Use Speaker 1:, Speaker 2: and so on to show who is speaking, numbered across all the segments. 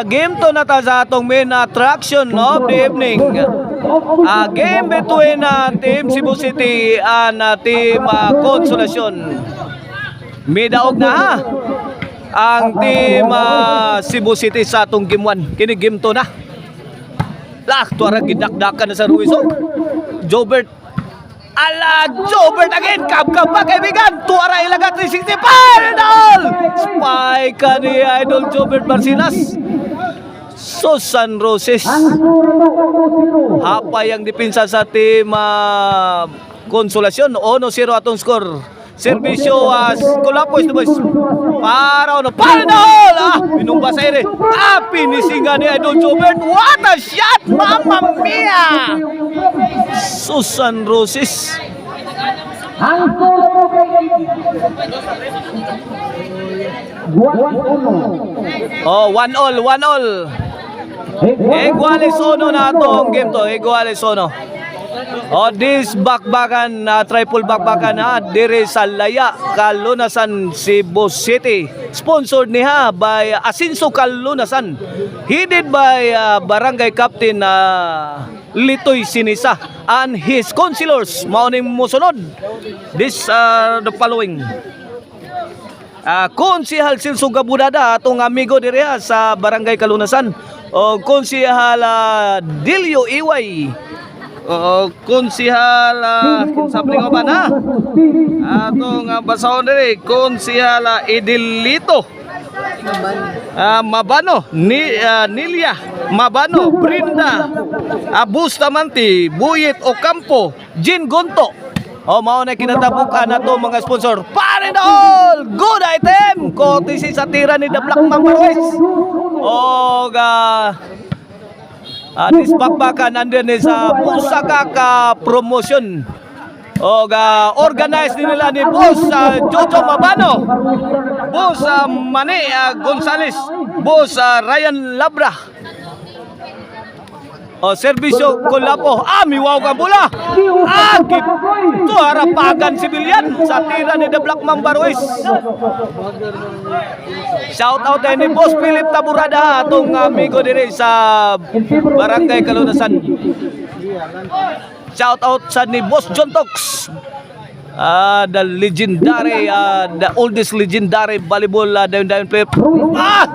Speaker 1: game to na ta sa atong main attraction of the evening. Game between Team Cebu City and Team Consolacion. Midaog na ha ang Team Cebu City sa atong game 1. Kini game 2 na. Tuara gidakdakan na sa Ruiz. Jobert. Jobert again. Kap-kap pa kaibigan. Tuara ilagat 360. Idol! Spike ka ni Idol Jobert Marcinas. San Roses. Hapay ang depensa sa Team Consolacion. 1-0 atong score. Servisyo Kulapoy ito boys. Para minumba sa ere. Pinisingan ni Idol Jobert. What a shot! Mamma mia! San Roses. 1-1. Iguales 1 na itong game to. Iguales 1. This bakbakan, triple bakbakan dire sa Laya, Kalunasan, Cebu City. Sponsored niya by Asinso Kalunasan. Headed by Barangay Captain Litoy Sinisa and his councilors. Mauning musunod. This the following. Konsihal Silso Gabudada, atong amigo dire sa Barangay Kalunasan. O Konsihal Dilio Iway. Konsihal kinsabling ko ba na atong basahon diri Konsihal Idilito Mabano Nilia Mabano Brinda Bustamanti Buyit Ocampo Jin Gonto. Mao na kinatabukan na to mga sponsor. Paridol! Good item! Kotisi sa tira ni The Black Mamba Boys. This bakbakan nandun sa Pusaka ka promotion. Organized nila ni Boss Jojo Mabano, Boss Mane Gonzales, Boss Ryan Labra. Servisyo Kulapo. Miwaw ka pula. Ito harapagan sibilyan sa tira ni The Black Mamba Boys. Shout out ni Boss Philip Taburada, atong amigo dire sa Barangay Kalunasan. Shout out sa ni Boss John Tox. The legendary, the oldest legendary volleyball dayon player.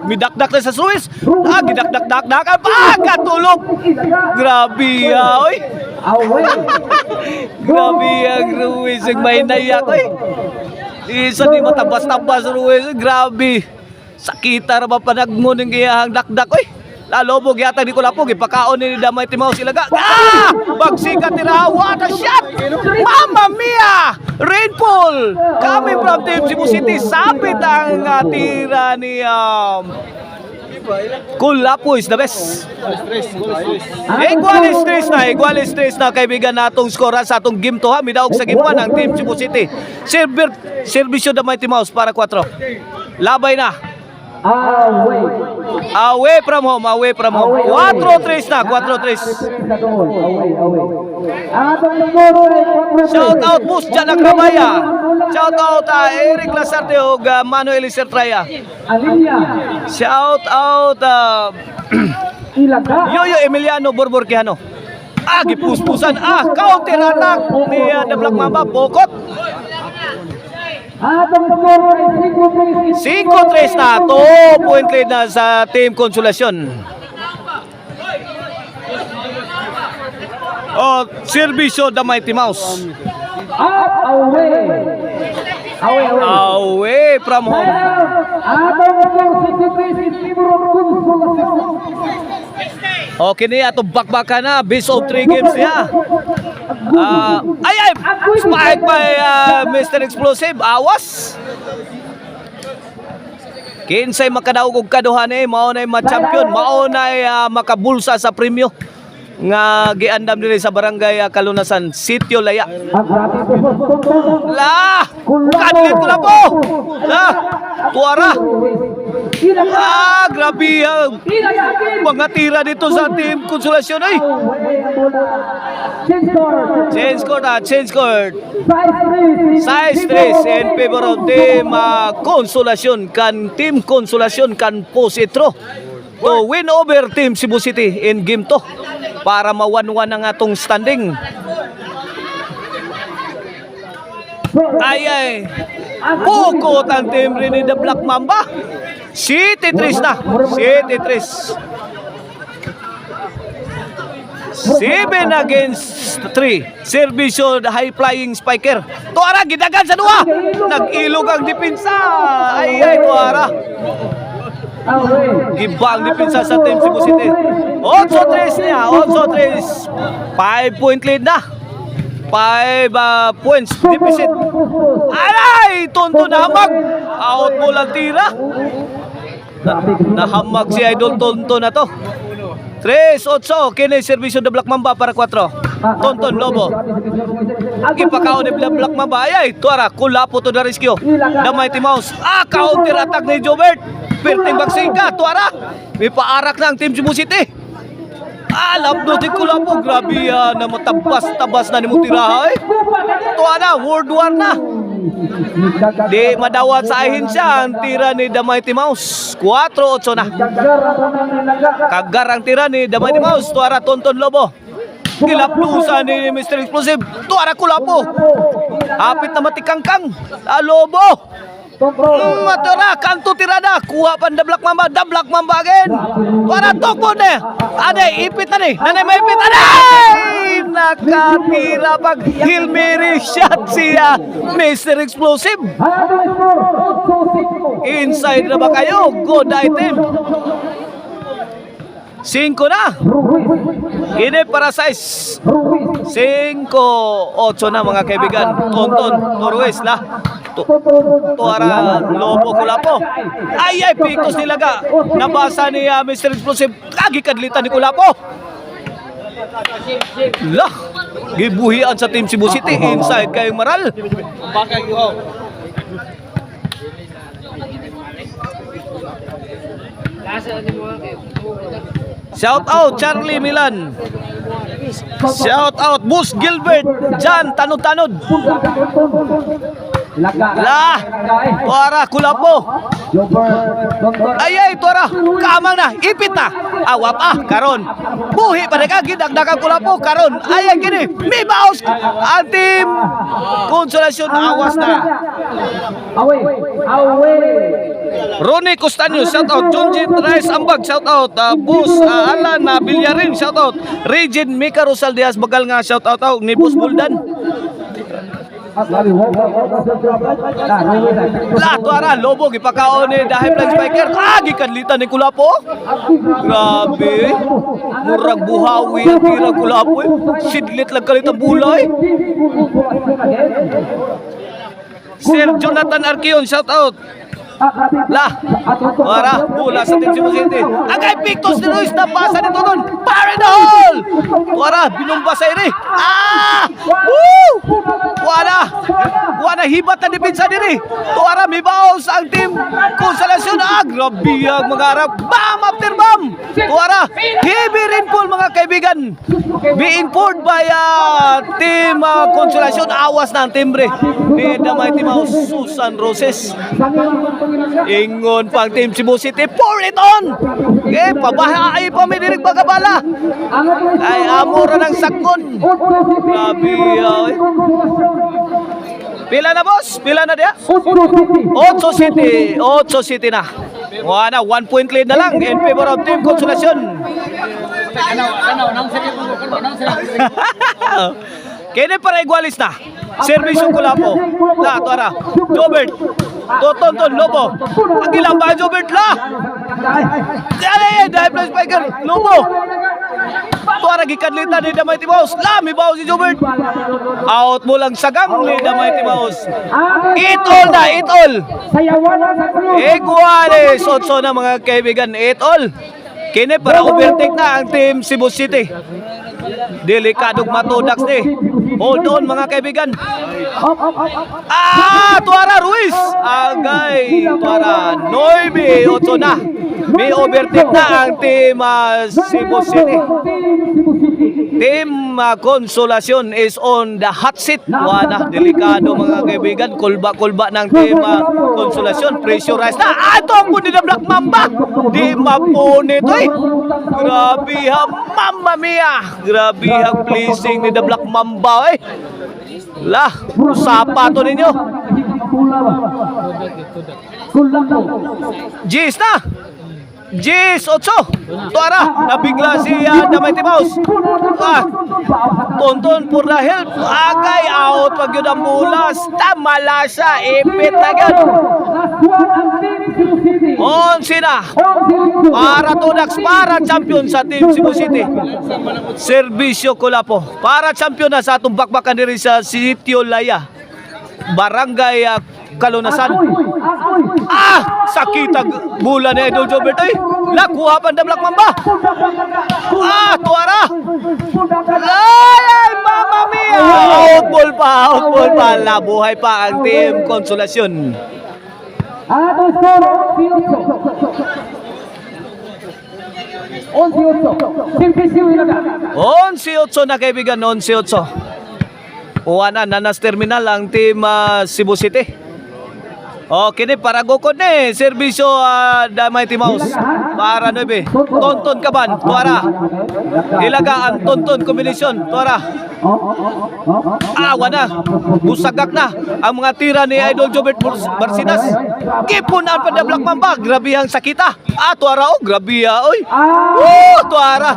Speaker 1: Midakdak na sa Swiss. Gidakdak-dak-dak. Katulog. Grabe oy. Grabe ang Ruiz ang may nayak oy. Isa di matabas-tabas Ruiz. Grabe. Sakita ra ba panagmuning kaya ang dakdak oy. Lalobog yata di Kulapo, ipakaon ni Damay Timaw silaga. Bagsikat tira, what a shot! Mamma mia! Rainfall! Coming from Team Cebu City, sapit ang tira ni Kulapo is the best. Iguales 3 na kaibigan natong skora sa atong game to ha. Midaog sa game 1 ang Team Cebu City. Servisyo Damay Timaw para 4. Labay na. Away from home. 4-3 na, 4-3. Shout out Bus Janak Rabaya. Shout out Eric Lasarte o Manuel Isertraya. Shout out Yoyo Emiliano Borborquiano. Gipuspusan. Counter attack ni The Black Mamba. Bokot. 5-3 na, 2-point lead na sa Team Consolacion. Servisyo The Mighty Mouse. Away from home. Ni atong bakbaka na, best of 3 games niya. Spike by Mr. Explosive. Awas. Kinsay makadaog og kaduhan mao nay ma-champion, mao nay makabulsa sa premyo nga giandam diri sa Barangay Kalunasan, Sitio Laya. Kadlit ko na po. Tuara. Grabe mga tira dito sa Team Consolacion ay. Change court. Size 3 in favor of Team Consolacion kan Team Consolacion kan Positro. to win over Team Cebu City in game 2 para ma-1-1 ang atong standing. Ay, pukot ang team rin ni The Black Mamba. City 3 na. City 3. 7 against 3. Servisyo high flying spiker. Tuara gidagan sa duwa. Nag-ilog ang depensa. Ay, Tuara. Gibang depensa sa Team Cebu City. 8-3 niya. 8-3. 5-point lead na. 5 points deficit. Alay! Tonto na hamag. Out mo lang tira. Nahamag si Idol Tonto na to. 3-8. Kini servisyo de Black Mamba para 4. Tonton Lobo. Ipakaon ni Black Mamba. Ay, Tuara. Kulapo to na rescue. The Mighty Mouse. Counter attack ni Jobert. Perting bagsika. Tuara. May paarak na ang Team Cebu City. Labdotin ko lang po. Grabe na matabas-tabas na ni Mutiraha. Tuara. World War na. Di madawat sa ahinsya ang tira ni The Mighty Mouse. 4-8 na. Kagar ang tira ni The Mighty Mouse. Tuara Tonton Lobo. Kilaplusan ni Mr. Explosive. Tuara Kulapo. Hapit na matikangkang. Lobo. Matara, kanto tirada. Kuha pa The Black Mamba. The Black Mamba again. Tuara tokbo na. Ade, ipit na ni. Nanay may ipit. Aday! Nakatira pag Hail Mary shot siya Mr. Explosive. Inside na ba kayo? Good item. 5 na. Ini para size 5-8 na mga kaibigan. Tonton Torres la. Tuara Lobo Kulapo. Ay, piktos nilaga. Nabasa ni Mr. Explosive. Kagikadlitan ni Kulapo. Lah, gibuhian sa Team Cebu City. Inside kay Maral. Shout out Charlie Milan. Shout out Bus Gilbert. Jan Tanod-Tanod. Lah, Tuara Kulapo. Ay, Tuara, kamang na, ipit na. Awap karon. Buhi pa na kagid dagdagang Kulapo karon. Ay, gini, may baos. Ang Team Konsolasyon awas na. Ronnie Costanyo, shout out. Junjit Rice Ambag, shout out. Bus Alan Bilyarin, shout out. Regine Mika Rosal Diaz bagal nga shout out ni Bus Buldan. Tuara Lobo gipakaon ni dahil flying spiker. Gikanlitan ni Kulapo. Grabe. Murag buhawi ang tira Kulapo. Sidlit lang kalit ang bulay. Sir Jonathan Arqueon, shout out. Lah, Tuara, bola sa Team Cebu City. Agay Pictos ni Ruiz, nabasa nito doon. Fire in the hole! Tuara, binumba sa iri. Woo! Tuara, hibat na depensa diri. Tuara, may baos ang Team Konsolasyon. Grabe ang mga Arab. Bam after bam! Tuara, heavy rainfall mga kaibigan. Being poured by Team Konsolasyon. Awas na ang timbre ni The Mighty Mouse, Susan Roses. Ingon pang Team Cebu City, pour it on! Pabahay pa may dirig bagabala. Ay, amura ng sakon. Grabe, Pila na, boss? Pila na dia? 8 City na. Wala, 1 point lead na lang in favor of Team Konsolasyon. Kini para igualis na. Servisyo Kulapo. La, Tuara. Jobert. Tonton Lobo. Agilang ba Jobert la? Dali, dahil flying spiker. Lobo. Tuara gikadlitan ni The Mighty Mouse. La, may bawas si Jobert. Out mo lang sagang ni The Mighty Mouse. It all na, it all. Igualis. 8 na mga kaibigan. It all. Kini para overtake na ang Team Cebu City. Delikadong matodaks ni. Hold on mga kaibigan. Tuara Ruiz. Agay. Tuara. 9-8 na. May overtake na ang team Cebu City. Team Consolacion is on the hot seat. Wala, delikado mga kaibigan. Kulba-kulba ng team Consolacion. Pressurized na. Ito ang kundi na Black Mamba. Di mapunit. Uy! Grabe ha, Mamma Mia! Grabe ang pleasing ni the Black Mamba. Uy! Lah, sapato ninyo. Gis na! Gis, 8. Tuara, nabigla si the Mighty Mouse. Tonton for the help. Agay, out pag yun ang bulas. Tamala siya, ipit agad. 11 na. Para Tudax, para champion sa team Cebu City. Servisyo Kulapo. Para champion na sa atong bakbakan diri sa Sitio Laya. Barangay Kalunasan. Sakita bola ni Idol Jobert. Nakuha pa ang Black Mamba. Tuara. Ay, Mamma Mia. Outball pa. Labuhay pa ang team Consolacion. 11-8 na kaibigan, 11-8. Uwanan, nanas terminal ang team Cebu City. Okay ni para gukod ni serbisyo the Mighty Mouse para 9. Tonton Kaban, Tuara. Ilaga ang Tonton kombinasyon, Tuara. Wana, busagak na ang mga tira ni Idol Jobert Barsinas. Kipunan pa na Black Mamba, grabe ang sakita. Tuara, grabe oy. Tuara.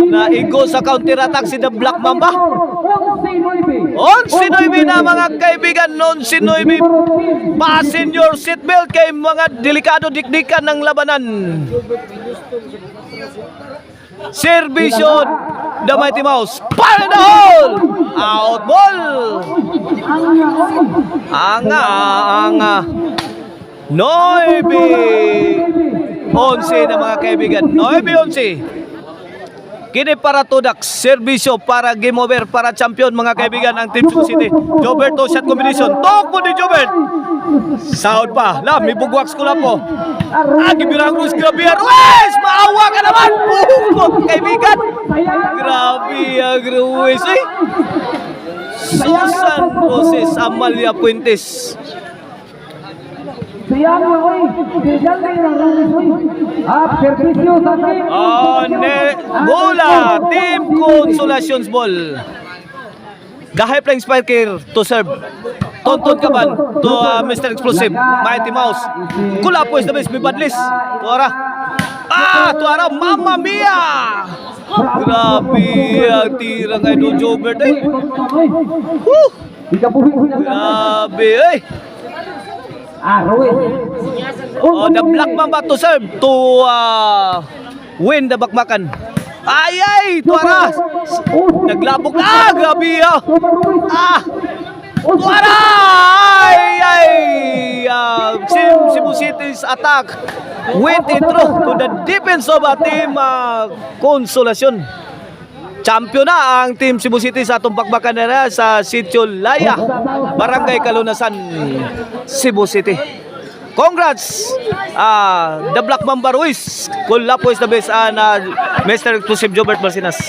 Speaker 1: Naigo sa counter attack si the Black Mamba. 11-9 na mga kaibigan, 11-9. Pasin your seatbelt kay mga delikado dikdikan ng labanan. Servisyo the Mighty Mouse. Para the hole! Out ball! Anga. 9-11 na mga kaibigan. 9-11. Kini para Tudax, serbisyo para game over, para champion mga kaibigan ang Team Cebu City. Jobert to shot combination. Tok po ni Jobert. Sound pa. May bugwaks ko lang po. Gibirangos, grabe. Ruiz! Maawa ka naman! Bukot, kaibigan! Grabe, Ruiz. Susan Roses Amalia Puentes. Bola, Team Consolacion's ball. Gahay playing spiker to serve. Tonton Kaban to Mr. Explosive, Mighty Mouse. Kulapo is the best, Bibadlis. Tuara. Tuara, Mamma Mia! Grabe ang tira kay Idol Jobert. Grabe, the Black Mamba to serve to win the bakbakan. Ay, Tuara. Naglabok na. Grabe. Tuara. Cebu City's attack went through to the defense of team Consolacion. Champion na ang Team Cebu City sa atong bakbakan nila sa Sitio Laya, Barangay Kalunasan, Cebu City. Congrats! The Black Mamba Ruiz. Kulapo is the best Mr. Exclusive Jobert Barsinas.